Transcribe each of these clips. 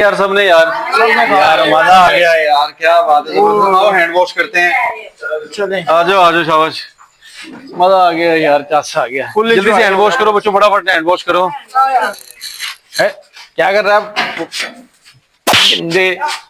यार सबने यार मजा आ गया यार, क्या बात है। आओ हैंड वॉश करते हैं, चलें। आ जाओ शाबाश, मजा आ गया यार, चासा आ गया। जल्दी से हैंड वॉश करो बच्चों, फटाफट हैंड वॉश करो। क्या कर रहा है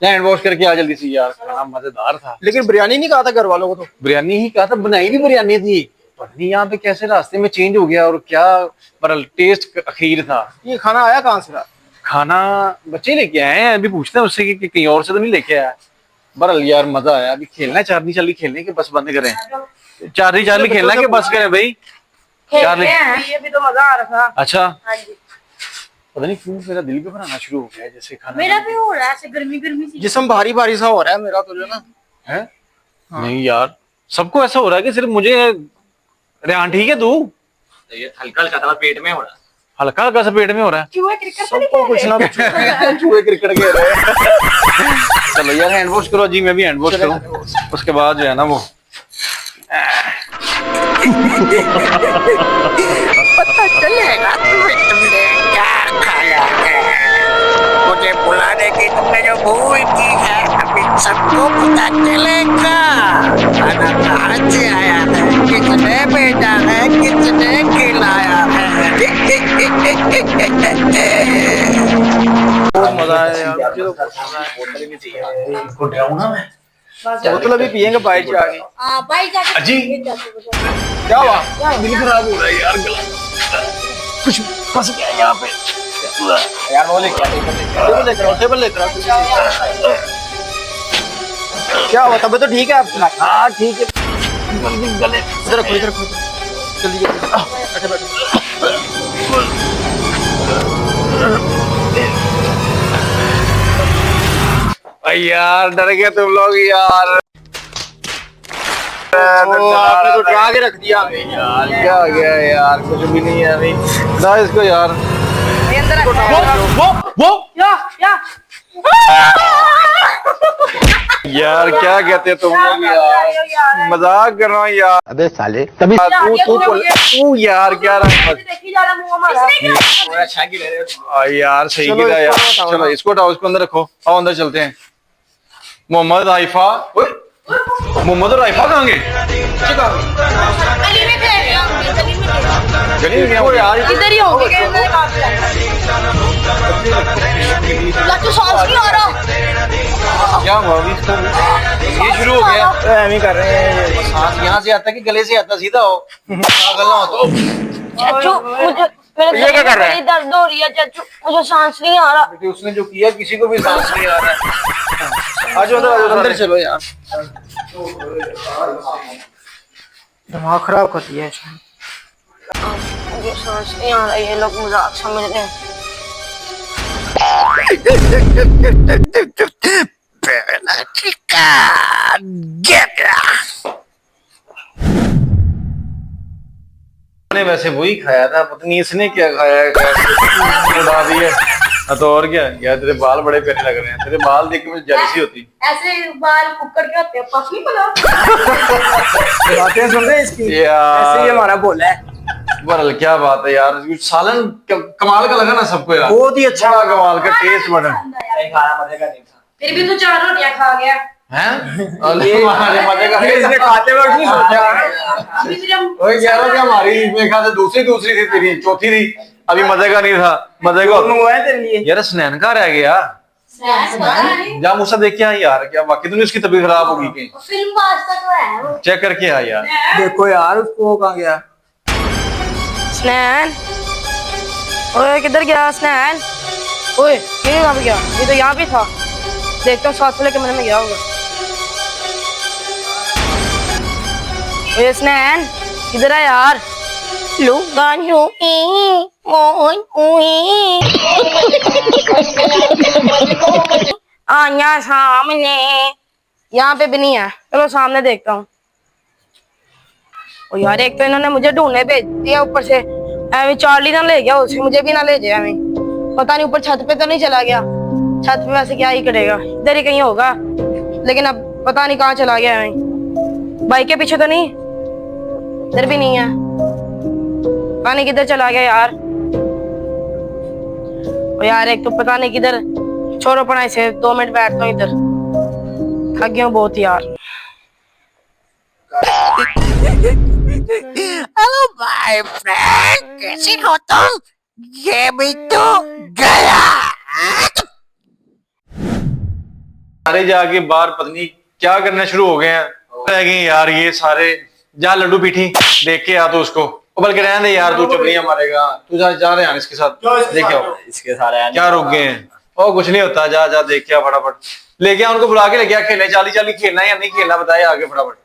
हैंड वॉश करके आ जल्दी से यार, खाना मजेदार था। लेकिन बिरयानी नहीं कहा था घर वालों को, तो बिरयानी ही कहा था, बनाई भी बिरयानी थी। पता नहीं यहाँ पे कैसे रास्ते में चेंज हो गया, और क्या पर टेस्ट अखीर था। ये खाना आया कहाँ से था? खाना बच्चे लेके आए हैं, अभी पूछते हैं उससे कि कहीं और से तो नहीं लेके आया। बहरहाल यार मजा आया। अभी खेलना है चारनी चाली, खेलने के बस बंद करें। चारनी चाली खेलना है कि बस करें भाई? खेलते हैं, ये भी तो मजा आ रहा था। अच्छा, हाँ जी। पता नहीं क्यों मेरा दिल भी बनाना शुरू हो गया है, जैसे खाना मेरा भी हो रहा है, ऐसे गर्मी गर्मी सी। जिस्म भारी भारी सा हो रहा है मेरा तो, जो ना है। हाँ। नहीं यार, सबको ऐसा हो रहा है कि सिर्फ मुझे? रेहान ठीक है तू? ये हल्का हल्का था, पेट में हो रहा है। हल्का हल्का सा पेट में हो रहा है। चूहे क्रिकेट सबको कुछ ना कुछ चूहे क्रिकेट खेल रहे हैं। चलो यार हैंड वॉश करो जी, मैं भी हैंड वॉश करूं, उसके बाद जो है ना वो पता चलेगा तुम्हें तुमने क्या खाया है। मुझे बुलाने की तुमने जो भूल की है, अभी सबको पता चलेगा। खाना कहाँ से आया है, किसने भेजा है, किसने खिलाया है। बहुत मजा आया यार, मुझे तो बोतल अभी पियेंगे बाइट से आगे। हाँ भाई जाके अजी। क्या हुआ? दिल खराब हो रहा है यार, गला कुछ फंस गया यहाँ पे यार वो लेके टेबल लेकर आओ। क्या हुआ? तबीयत तो ठीक है आपकी? हाँ ठीक है, गले इधर रखो, इधर रखो, जल्दी जल्दी बैठो बैठो। यार डर गए तुम लोग यार। आपने तो डरा के रख दिया हमें यार क्या हो गया यार, कुछ भी नहीं है अभी ना इसको यार। अंदर वो या यार क्या कहते तुम लोग यार, मजाक कर रहा हूँ यार। अबे साले तभी तू यार क्या रहा देखी जा रहा मुंह हमारा। यार सही गिरा यार। चलो इसको उठाओ, इसको अंदर रखो, आओ अंदर चलते हैं। मोहम्मद राइफा, मोहम्मद और राइफा कहाँ गए? गली में थे, गली में गया वो यार। इधर ही होंगे। तू सांस नहीं आ रहा? क्या हुआ अभी इसको? ये शुरू हो गया, एम ही कर रहे हैं। सांस यहाँ से आता कि गले से आता? सीधा हो, पागल ना हो तो। चाचू मुझे मेरे ये क्या कर रहा है? बड़ी दर्द हो रही है चाचू, मुझे सांस नहीं आ रहा। बेटे उसने जो किया किसी को भी सांस नहीं आ रहा है। आ जाओ अंदर चलो यार, दिमाग खराब करती है। मुझे सांस नहीं आ रहा, ये लोग मजाक समझ रहे हैं। मैंने वैसे वही खाया था, पता नहीं इसने क्या खाया है, उड़ा दी है। तो और क्या यार, तेरे बाल बड़े प्यारे लग रहे हैं। तेरे बाल देख के मुझे जेलसी होती। ऐसे बाल कुकर के होते हैं, पफी बना। बातें सुन रहे हैं इसकी? यार ऐसे ही हमारा बोला है। बहरहाल क्या बात है यार, सालन कमाल का लगा ना सबको यार, बहुत ही अच्छा बड़ा कमाल का टेस्ट बना खाना मजे का नहीं था। फिर भी तू 4 रोटियां खा गया। हैं। हमारे मजे का इसने खाते वक्त नहीं सोचा। वही कह रहा हूँ कि हमारी मेरे ख्याल से दूसरी थी, तेरी चौथी थी। अभी मजे का नहीं था, मजे का मंगवाए तेरे लिए। यार स्नैन का रह गया। जा मूसा देख के आ यार, क्या वाकई तुमने उसकी तबीयत खराब होगी कहीं? फिल्म वास्ता तो है वो। चेक करके आ यार। देखो यार उसको कहाँ गया। स्नैन, ओए किधर गया स्नैन? ओए ये कहाँ पे गया? ये तो यहाँ पे था। देखता हूँ साथ लेके मैंने गया होगा। ओए स्नैन किधर है यार? आया सामने, यहाँ पे भी नहीं है। चलो सामने देखता हूँ। और यार एक तो इन्होंने मुझे ढूंढने भेज दिया, ऊपर से एवं चार्ली ना ले गया, उसे मुझे भी ना ले जाए। एवं पता नहीं ऊपर छत पे तो नहीं चला गया। छत पे वैसे क्या ही करेगा, इधर ही कहीं होगा, लेकिन अब पता नहीं कहाँ चला गया। एवं बाइक के पीछे तो नहीं, इधर भी नहीं है, पता नहीं किधर चला गया यार। और यार एक तो पता नहीं किधर छोड़ो पढ़ाई से, 2 मिनट बैठता हूँ इधर, थक गया हूँ बहुत यार। हेलो माय फ्रेंड, कैसे हो तुम? ये भी तो गया। सारे जाके बाहर पता नहीं क्या करना शुरू हो गए हैं। रह गए यार ये सारे। जा लड्डू पीठी देख के आ तो उसको, बल्कि रहने दे यार, तू चपलियां मारेगा। तू जा रहे हैं इसके साथ, देखे आओ इसके सारे क्या रुक गए हैं। और कुछ नहीं होता, जा देख के आ फटाफट, लेके आ उनको, बुला के लेके आ। खेलने चाली चाली खेलना है या नहीं खेलना बताए आगे फटाफट।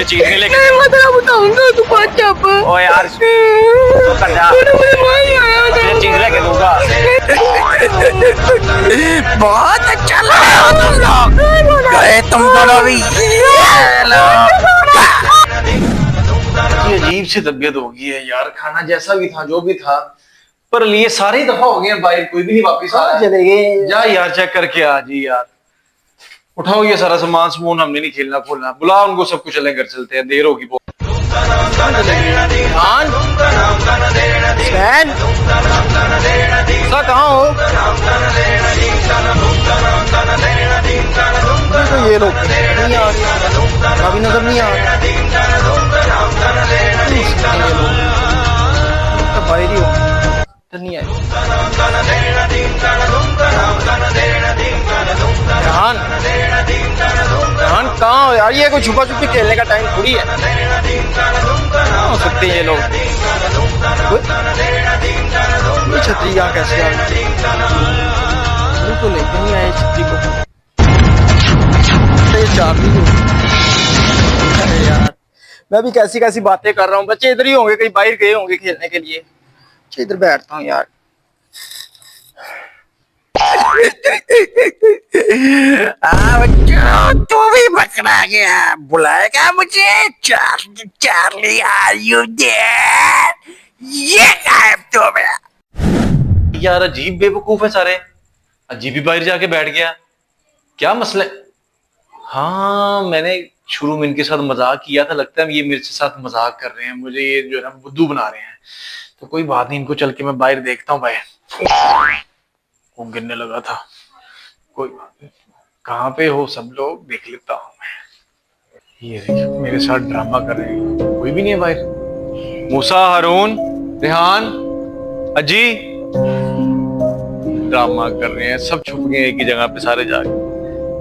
चीज लेके बताऊंगा तू चुप। ओ यार चीज लेके दूंगा। बहुत अच्छा लगा तुम लोग, गए तुम दोनों भी। ये अजीब सी तबीयत हो गई है यार, खाना जैसा भी था जो भी था, पर लिए सारी दफा हो गए बाहर, कोई भी नहीं वापस आ रहा। चले गए। जा यार चेक करके आ जी यार, उठाओ ये सारा सामान समून, हमने नहीं खेलना खोलना। बुला उनको, सबको चले घर चलते हैं, देर होगी बहुत। कहाँ हो? तो ये लोग नहीं आ रहे, अभी नजर नहीं आ रहा। बाहर ही हो तो नहीं आए। रेहान कहाँ हो यार? ये कोई छुपा छुपी खेलने का टाइम थोड़ी है। कहाँ हो सकते हैं ये लोग? ये छतरी यहाँ कैसे आ गई? तो लेके नहीं आए छतरी को। ये चाबी हो। अरे यार मैं भी कैसी कैसी बातें कर रहा हूँ। बच्चे इधर ही होंगे, कहीं बाहर गए होंगे खेलने के लिए। इधर बैठता हूँ यार। तू भी पकड़ा गया, बुलाएगा मुझे? Charlie are you there? ये गायब तो मेरा। यार अजीब बेवकूफ है सारे, अजीब ही बाहर जाके बैठ गया, क्या मसला है? हाँ मैंने शुरू में इनके साथ मजाक किया था, लगता है ये मेरे साथ मजाक कर रहे हैं, मुझे ये जो है ना बुद्धू बना रहे हैं। तो कोई बात नहीं, इनको चल के मैं बाहर देखता हूँ। बाहर वो गिरने लगा था, कोई बात नहीं, कहाँ पे हो सब लोग देख लेता हूँ मैं। ये देखिए मेरे साथ ड्रामा कर रहे हैं, कोई भी नहीं है बाहर। मूसा, हारून, रेहान, अजी ड्रामा कर रहे हैं, सब छुप गए एक ही जगह पे सारे जाके।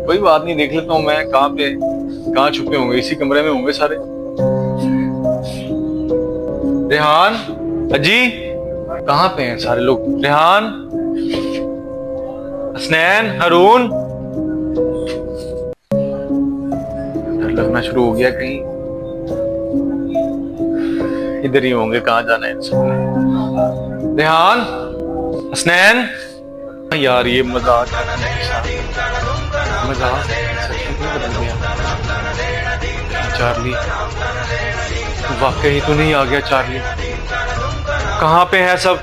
कोई बात नहीं, देख लेता हूँ मैं कहाँ छुपे होंगे, इसी कमरे में होंगे सारे। रेहान, अजी कहाँ पे हैं सारे लोग? रेहान, हसनैन, हारून। डर लगना शुरू हो गया, कहीं इधर ही होंगे, कहाँ जाना है इन सबने। रेहान, हसनैन। यार ये मजाक है मेरे साथ। मजाक सच में क्यों बदल गया? चार्ली वाकई तो नहीं आ गया? चार्ली कहाँ पे है सब?